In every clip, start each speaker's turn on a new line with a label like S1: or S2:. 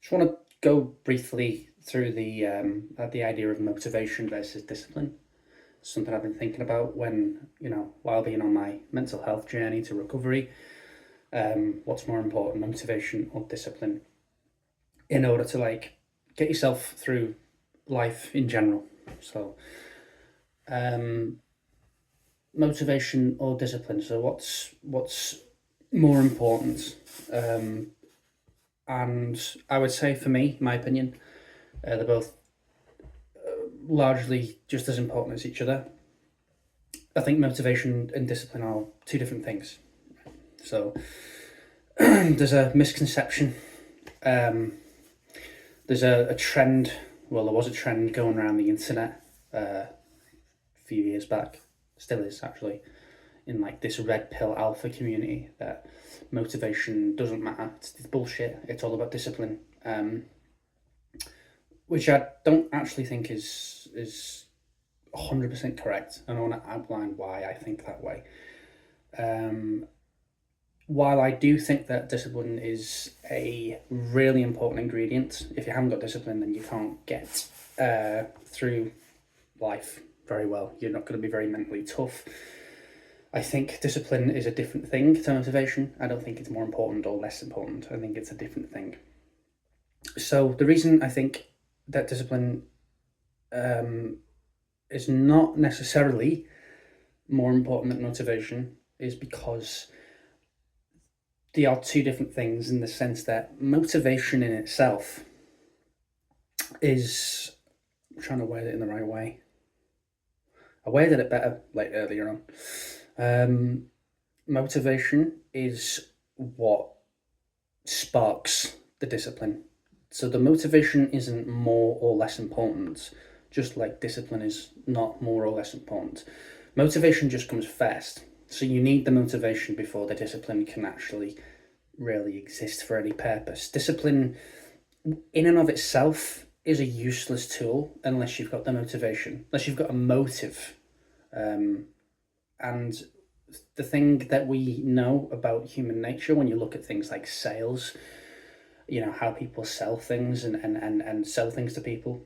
S1: Just want to go briefly through the idea of motivation versus discipline. Something I've been thinking about while being on my mental health journey to recovery. What's more important, motivation or discipline, in order to get yourself through life in general. So, um, motivation or discipline. So, what's more important? Um, and I would say, for me, my opinion, they're both largely just as important as each other. I think motivation and discipline are two different things. So there's a misconception. There's a trend. Well, there was a trend going around the internet a few years back. Still is, actually, in this red pill alpha community, that motivation doesn't matter. It's bullshit. It's all about discipline. Which I don't actually think is 100% correct, and I want to outline why I think that way. Um, while I do think that discipline is a really important ingredient, if you haven't got discipline, then you can't get through life very well. You're not going to be very mentally tough. I think discipline is a different thing to motivation. I don't think it's more important or less important. I think it's a different thing. So the reason I think that discipline is not necessarily more important than motivation is because they are two different things, in the sense that motivation in itself is... I'm trying to word it in the right way. I worded it better earlier on. Motivation is what sparks the discipline. So the motivation isn't more or less important, just like discipline is not more or less important. Motivation just comes first. So you need the motivation before the discipline can actually really exist for any purpose. Discipline in and of itself is a useless tool unless you've got the motivation, unless you've got a motive. And the thing that we know about human nature, when you look at things like sales, how people sell things and sell things to people,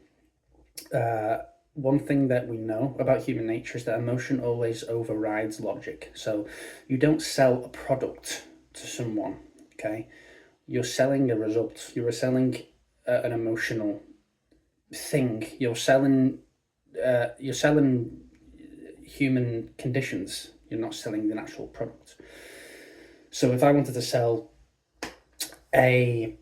S1: one thing that we know about human nature is that emotion always overrides logic. So you don't sell a product to someone, okay? You're selling a result. You're selling an emotional thing. You're selling human conditions. You're not selling the actual product. So if I wanted to sell a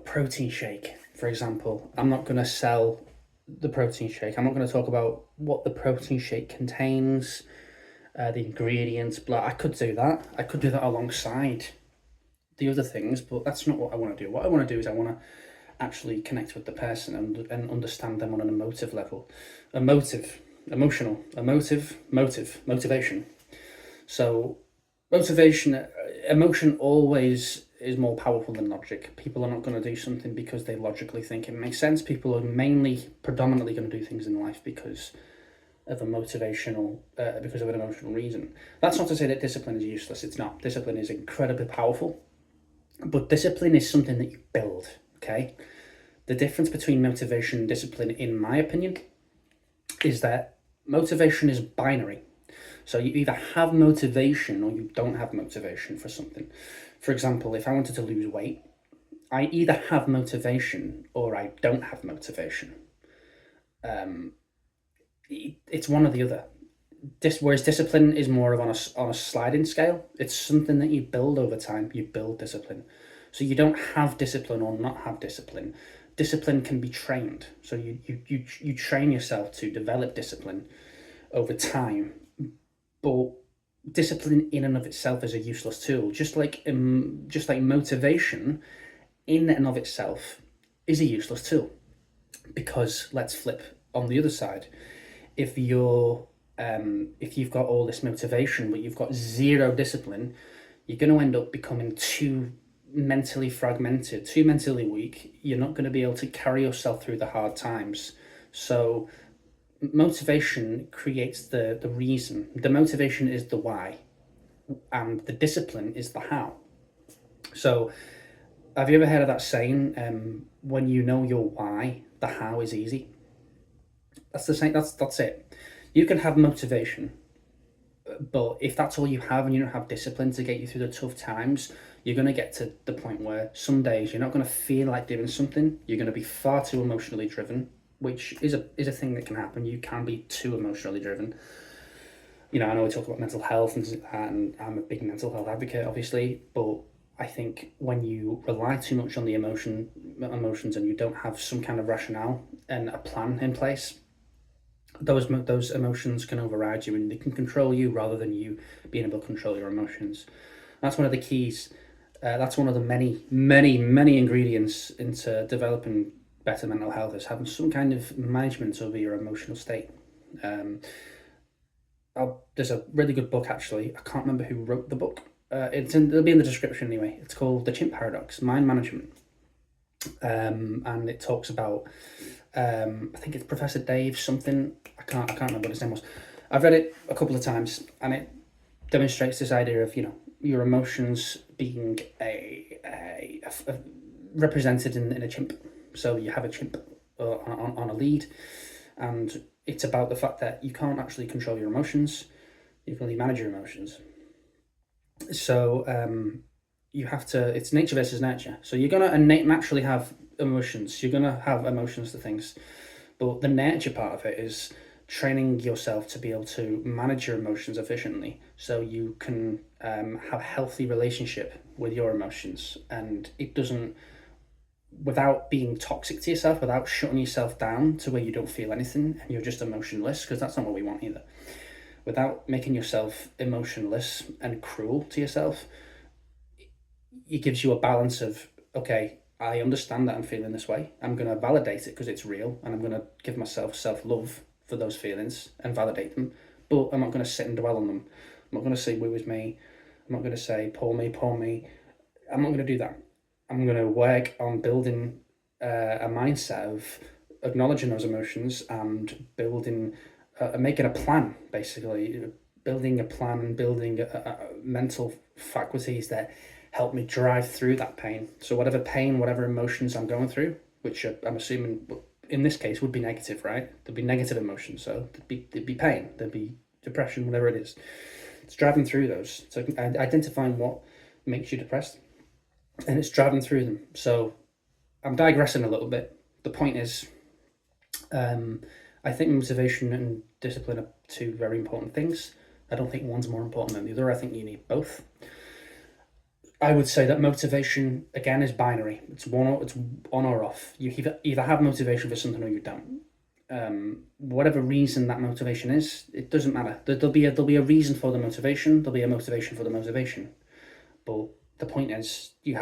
S1: protein shake, for example, I'm not going to sell the protein shake. I'm not going to talk about what the protein shake contains, the ingredients, blah. I could do that. I could do that alongside the other things, but that's not what I want to do. What I want to do is I want to actually connect with the person and understand them on an emotive level. Motivation. So emotion always is more powerful than logic. People are not going to do something because they logically think it makes sense. People are predominantly going to do things in life because of an emotional reason. That's not to say that discipline is useless. It's not. Discipline is incredibly powerful, but discipline is something that you build. Okay, the difference between motivation and discipline, in my opinion, is that motivation is binary. So you either have motivation or you don't have motivation for something. For example, if I wanted to lose weight, I either have motivation or I don't have motivation. It's one or the other. Whereas discipline is more of on a sliding scale. It's something that you build over time. You build discipline. So you don't have discipline or not have discipline. Discipline can be trained. So you train yourself to develop discipline over time. But discipline in and of itself is a useless tool. Just like motivation in and of itself is a useless tool. Because let's flip on the other side. If you've got all this motivation but you've got zero discipline, you're going to end up becoming too mentally fragmented, too mentally weak. You're not going to be able to carry yourself through the hard times. So motivation creates the reason. The motivation is the why, and the discipline is the how. So have you ever heard of that saying? When you know your why, the how is easy. That's the same. That's it. You can have motivation, but if that's all you have and you don't have discipline to get you through the tough times, you're going to get to the point where some days you're not going to feel like doing something. You're going to be far too emotionally driven, which is a thing that can happen. You can be too emotionally driven. You know, I know we talk about mental health and things like that, and I'm a big mental health advocate, obviously, but I think when you rely too much on the emotions and you don't have some kind of rationale and a plan in place, those emotions can override you and they can control you rather than you being able to control your emotions. That's one of the keys. That's one of the many ingredients into developing better mental health, is having some kind of management over your emotional state. Um, there's a really good book, actually. I can't remember who wrote the book. It'll be in the description anyway. It's called The Chimp Paradox: Mind Management, and it talks about. I think it's Professor Dave something. I can't remember what his name was. I've read it a couple of times, and it demonstrates this idea of, your emotions being represented in a chimp. So you have a chimp on a lead, and it's about the fact that you can't actually control your emotions. You can only manage your emotions. So you have to. It's nature versus nurture. So you're gonna naturally have emotions. You're gonna have emotions to things, but the nurture part of it is training yourself to be able to manage your emotions efficiently, so you can have a healthy relationship with your emotions, and it doesn't, without being toxic to yourself, without shutting yourself down to where you don't feel anything and you're just emotionless, because that's not what we want either. Without making yourself emotionless and cruel to yourself, it gives you a balance of, okay, I understand that I'm feeling this way. I'm going to validate it because it's real, and I'm going to give myself self-love for those feelings and validate them. But I'm not going to sit and dwell on them. I'm not going to say, woe is me. I'm not going to say, poor me, poor me. I'm not going to do that. I'm going to work on building a mindset of acknowledging those emotions and making a plan, basically. Building a plan and building mental faculties that help me drive through that pain. So whatever pain, whatever emotions I'm going through, which I'm assuming in this case would be negative, right? There'd be negative emotions, so there'd be pain, there'd be depression, whatever it is. It's driving through those. So identifying what makes you depressed, and it's driving through them. So I'm digressing a little bit. The point is, I think motivation and discipline are two very important things. I don't think one's more important than the other. I think you need both. I would say that motivation, again, is binary. It's on or off. You either have motivation for something or you don't. Whatever reason that motivation is, it doesn't matter. There'll be a reason for the motivation. There'll be a motivation for the motivation. But the point is, you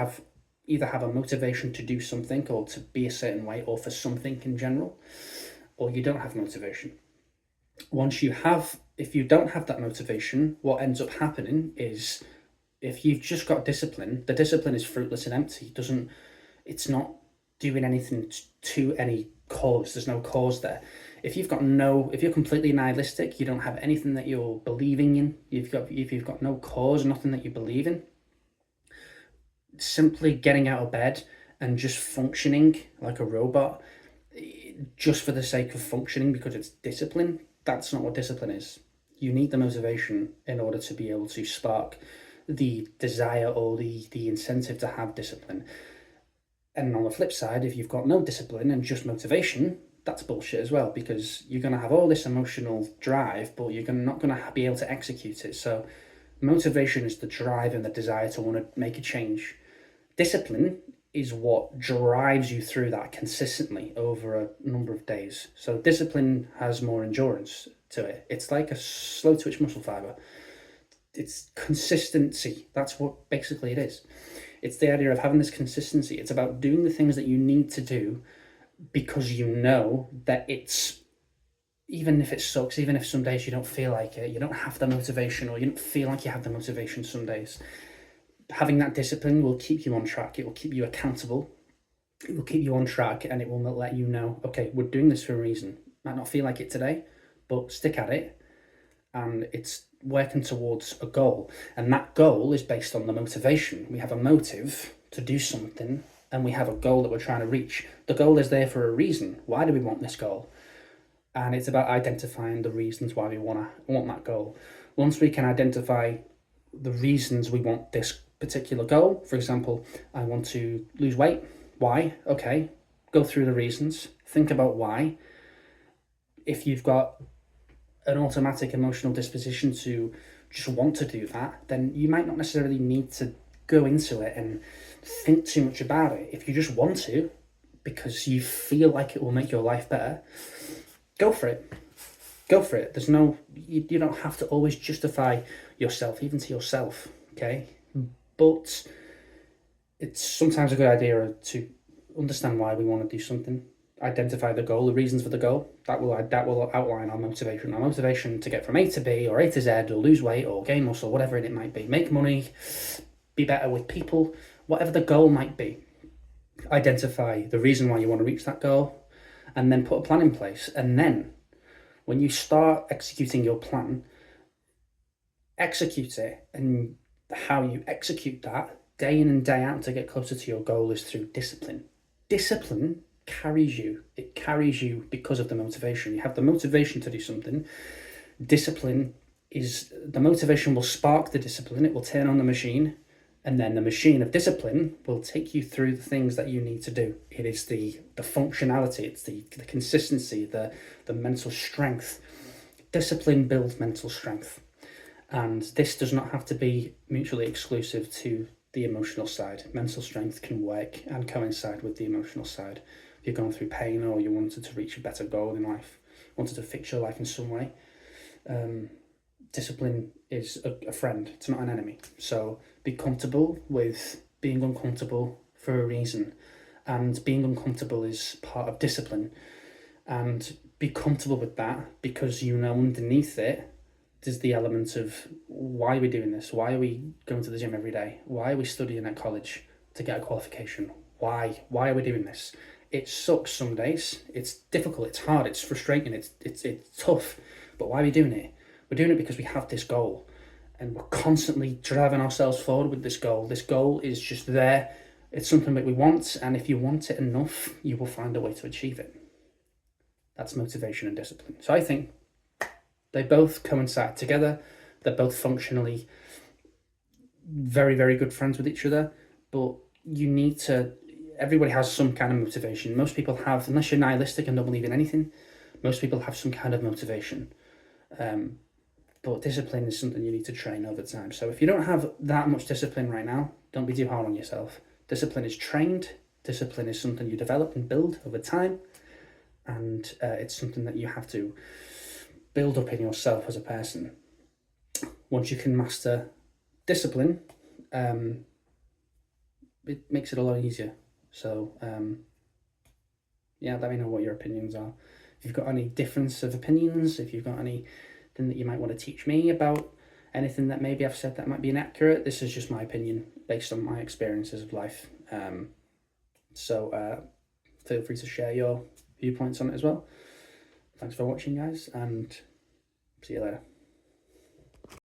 S1: either have a motivation to do something or to be a certain way or for something in general, or you don't have motivation. If you don't have that motivation, what ends up happening is, if you've just got discipline, the discipline is fruitless and empty. It's not doing anything to any cause. There's no cause there. If you're completely nihilistic, you don't have anything that you're believing in. If you've got no cause, nothing that you believe in. Simply getting out of bed and just functioning like a robot, just for the sake of functioning because it's discipline, that's not what discipline is. You need the motivation in order to be able to spark the desire or the incentive to have discipline. And on the flip side, if you've got no discipline and just motivation, that's bullshit as well, because you're going to have all this emotional drive, but you're not going to be able to execute it. So motivation is the drive and the desire to want to make a change. Discipline is what drives you through that consistently over a number of days. So discipline has more endurance to it. It's like a slow twitch muscle fiber. It's consistency. That's what basically it is. It's the idea of having this consistency. It's about doing the things that you need to do because you know that even if it sucks, even if some days you don't feel like it, you don't have the motivation, or you don't feel like you have the motivation some days, having that discipline will keep you on track. It will keep you accountable. It will keep you on track, and it will let you know, okay, we're doing this for a reason. Might not feel like it today, but stick at it. And it's working towards a goal. And that goal is based on the motivation. We have a motive to do something and we have a goal that we're trying to reach, the goal is there for a reason. Why do we want this goal? And it's about identifying the reasons why we want that goal. Once we can identify the reasons we want this particular goal, for example, I want to lose weight. Why? Okay, go through the reasons, think about why. If you've got an automatic emotional disposition to just want to do that, then you might not necessarily need to go into it and think too much about it. If you just want to, because you feel like it will make your life better, go for it. Go for it. There's no, you don't have to always justify yourself, even to yourself, okay? But it's sometimes a good idea to understand why we want to do something, identify the goal, the reasons for the goal. That will outline our motivation. Our motivation to get from A to B, or A to Z, or lose weight, or gain muscle, whatever it might be. Make money, be better with people, whatever the goal might be. Identify the reason why you want to reach that goal, and then put a plan in place. And then when you start executing your plan, execute it. And how you execute that day in and day out to get closer to your goal is through discipline. Discipline carries you. It carries you because of the motivation. You have the motivation to do something. Discipline is, the motivation will spark the discipline. It will turn on the machine. And then the machine of discipline will take you through the things that you need to do. It is the functionality, it's the consistency, the mental strength. Discipline builds mental strength. And this does not have to be mutually exclusive to the emotional side. Mental strength can work and coincide with the emotional side. If you're going through pain, or you wanted to reach a better goal in life, wanted to fix your life in some way, discipline is a friend, it's not an enemy. So be comfortable with being uncomfortable for a reason, and being uncomfortable is part of discipline. And be comfortable with that, because you know underneath it there's the element of, why are we doing this? Why are we going to the gym every day? Why are we studying at college to get a qualification? Why are we doing this? It sucks some days, it's difficult, it's hard, it's frustrating, it's tough, but why are we doing it? We're doing it because we have this goal, and we're constantly driving ourselves forward with this goal. This goal is just there. It's something that we want, and if you want it enough, you will find a way to achieve it. That's motivation and discipline. So I think they both coincide together. They're both functionally very, very good friends with each other, but you need to, everybody has some kind of motivation. Most people have, unless you're nihilistic and don't believe in anything, most people have some kind of motivation. But discipline is something you need to train over time. So if you don't have that much discipline right now, don't be too hard on yourself. Discipline is trained. Discipline is something you develop and build over time. And it's something that you have to build up in yourself as a person. Once you can master discipline, it makes it a lot easier. So yeah, let me know what your opinions are. If you've got any difference of opinions, if you've got anything that you might want to teach me about, anything that maybe I've said that might be inaccurate, this is just my opinion based on my experiences of life. So feel free to share your viewpoints on it as well. Thanks for watching, guys, and see you later.